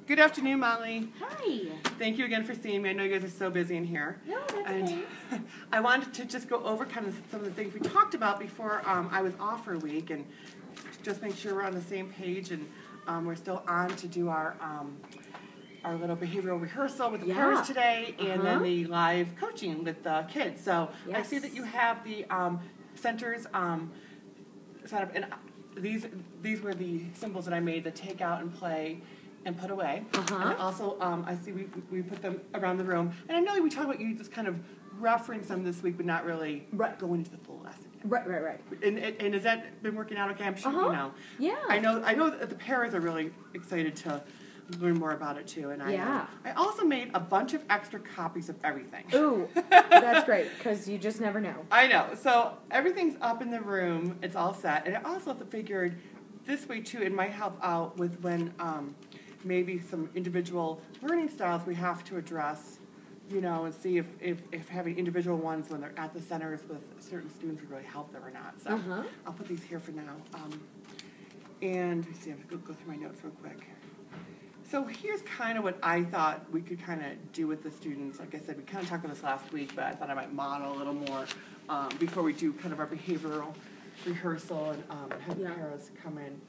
Good afternoon, Molly. Hi. Thank you again for seeing me. I know you guys are so busy in here. No, that's okay. I wanted to just go over kind of some of the things we talked about before I was off for a week, and just make sure we're on the same page, and we're still on to do our little behavioral rehearsal with the parents today, and then the live coaching with the kids. So I see that you have the centers set up, and these were the symbols that I made: the take out and play and put away. And also, I see we put them around the room. And I know we talked about you just kind of reference them this week, but not really going into the full lesson. Right. And has that been working out okay? I'm sure you know. Yeah. I know that the parents are really excited to learn more about it too. And I also made a bunch of extra copies of everything. Ooh, that's great, because you just never know. I know. So everything's up in the room. It's all set. And I also figured this way too, it might help out with when maybe some individual learning styles we have to address, and see if having individual ones when they're at the centers with certain students would really help them or not. So I'll put these here for now. And let me see, I'm going to go through my notes real quick. So here's kind of what I thought we could kind of do with the students. Like I said, we kind of talked about this last week, but I thought I might model a little more before we do kind of our behavioral rehearsal and have the parents come in.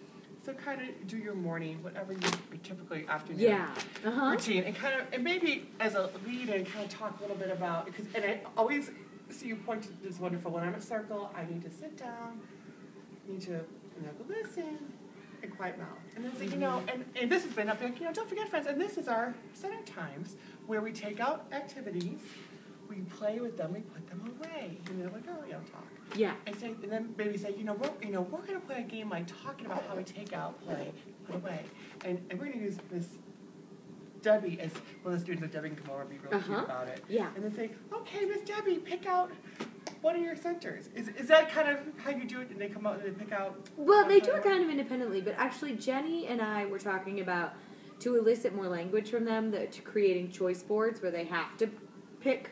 So kind of do your morning, whatever your typically afternoon routine, and maybe as a lead and kind of talk a little bit about, and I always see you point to this wonderful, when I'm at circle, I need to sit down, I need to listen, and quiet mouth. And then say, and this has been up there, don't forget, friends, and this is our center times where we take out activities, we play with them, we put them away, and they're like, oh, talk. Yeah. And then maybe say, we're going to play a game like talking about how we take out, play, put away. And we're going to use Miss Debbie as one of the students that Debbie can come over and be really cute about it. Yeah. And then say, okay, Miss Debbie, pick out one of your centers. Is that kind of how you do it? And they come out and they pick out? Well, they do it kind of independently, but actually Jenny and I were talking about to elicit more language from them, to creating choice boards where they have to pick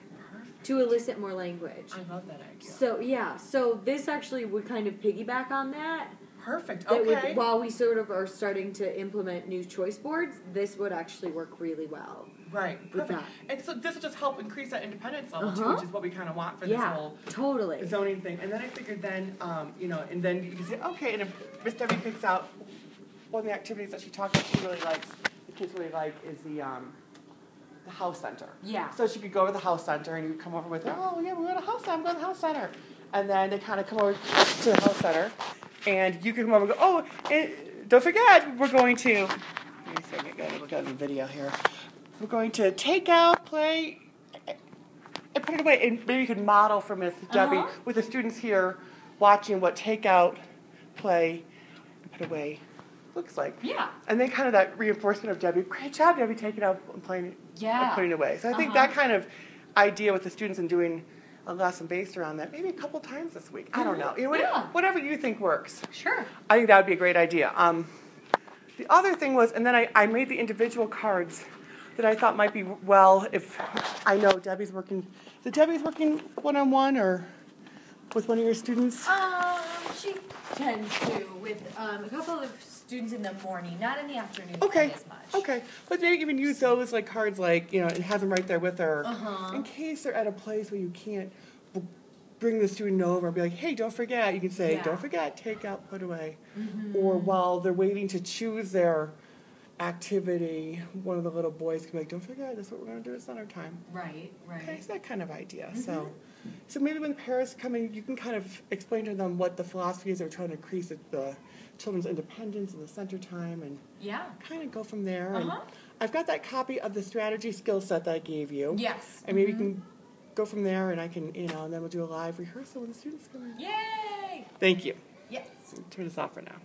to elicit more language. I love that idea. So this actually would kind of piggyback on that. Perfect. Okay. While we sort of are starting to implement new choice boards, this would actually work really well. Right. Perfect. And so this will just help increase that independence level too, which is what we kind of want for this whole zoning thing. And then I figured and then you can say, okay, and if Miss Debbie picks out one of the activities that she talked about, she really likes, the kids really like, is the house center. Yeah. So she could go to the house center and you come over with her, oh yeah, we're going to the house center, I'm going to the house center. And then they kind of come over to the house center and you can come over and go, oh, and don't forget, we're going to, let me see, I got to look at the video here. We're going to take out, play, and put it away. And maybe you could model for Miss Debbie with the students here watching what take out, play, and put away looks like. Yeah. And then kind of that reinforcement of Debbie, great job, Debbie, taking out and playing and putting it away. So I think that kind of idea with the students and doing a lesson based around that, maybe a couple times this week. I don't know. Whatever you think works. Sure. I think that would be a great idea. The other thing was, and then I made the individual cards that I thought might be if I know Debbie's working. Is Debbie's working one-on-one or with one of your students? She tends to with a couple of students in the morning, not in the afternoon as much. Okay, but maybe even use those like cards, and have them right there with her in case they're at a place where you can't bring the student over and be like, hey, don't forget. You can say, don't forget, take out, put away. Or while they're waiting to choose their activity, one of the little boys can be like, don't forget, that's what we're going to do at center time. Right. Okay, it's that kind of idea. So maybe when the parents come in, you can kind of explain to them what the philosophy is. They're trying to increase the children's independence and the center time, and kind of go from there. And I've got that copy of the strategy skill set that I gave you. Yes. And maybe you can go from there, and I can, and then we'll do a live rehearsal when the students come in. Yay! Thank you. Yes. Turn this off for now.